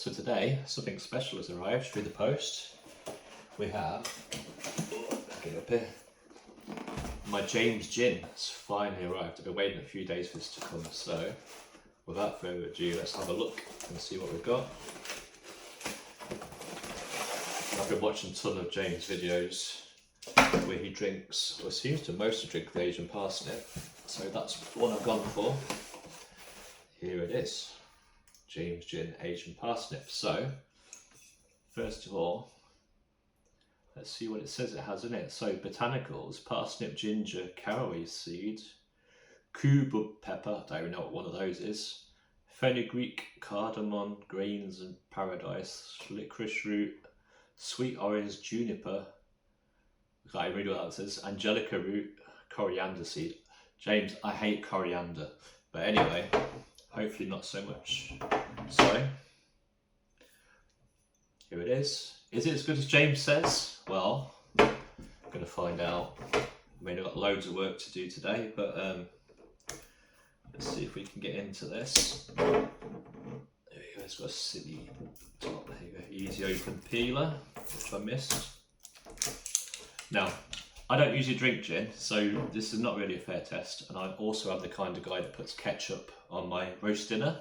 So today, something special has arrived through the post. We have, get up here, my James Gin has finally arrived. I've been waiting a few days for this to come, so without further ado, let's have a look and see what we've got. I've been watching a ton of James videos where he drinks, or seems to mostly drink the Asian Parsnip, so that's what I've gone for. Here it is, James Gin Asian Parsnip. So, first of all, let's see what it says it has in it. So, botanicals, parsnip, ginger, caraway seed, cubeb pepper, I don't even know what one of those is, fenugreek, cardamom, grains and paradise, licorice root, sweet orange, juniper, I can't even read what that says, angelica root, coriander seed. James, I hate coriander, but anyway, hopefully not so much. So, here it is. Is it as good as James says? Well, I'm going to find out. I mean, I've got loads of work to do today, but let's see if we can get into this. There you go, it's got a silly top. There you go, easy open peeler, which I missed. Now, I don't usually drink gin, so this is not really a fair test, and I also am the kind of guy that puts ketchup on my roast dinner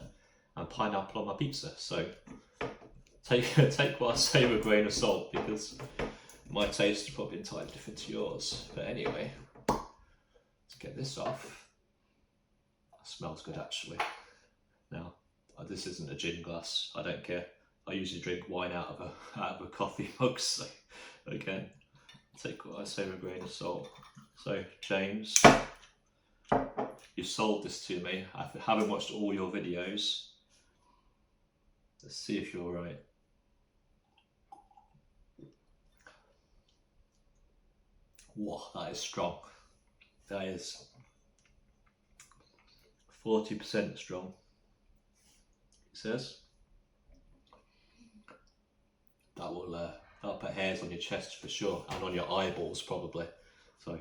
and pineapple on my pizza, so take what I say with a grain of salt, because my taste is probably entirely different to yours. But anyway, let's get this off. That smells good actually. Now, this isn't a gin glass, I don't care. I usually drink wine out of a coffee mug, so again, take what I say with a grain of salt. So, James, you sold this to me after having watched all your videos. Let's see if you're right. Whoa, that is strong. That is 40% strong, it says. That'll put hairs on your chest for sure, and on your eyeballs probably. So,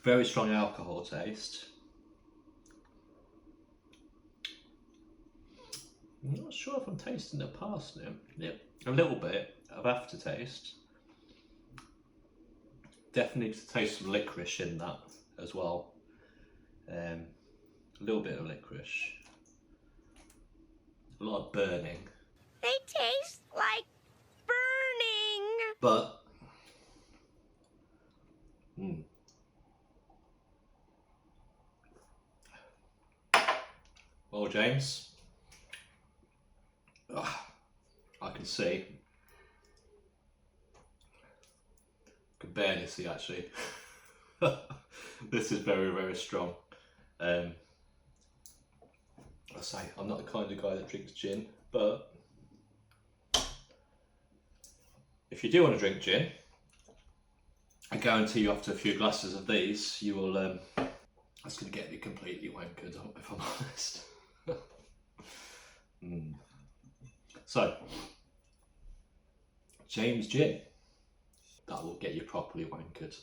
very strong alcohol taste. I'm not sure if I'm tasting the parsnip. Yep, a little bit of aftertaste. Definitely taste some licorice in that as well. A little bit of licorice. A lot of burning. They taste like burning. But well, James, I can see. I can barely see actually. This is very, very strong. I say, I'm not the kind of guy that drinks gin, but if you do want to drink gin, I guarantee you after a few glasses of these, you will, that's going to get me completely wankered, if I'm honest. So, James Gin, that will get you properly wankered.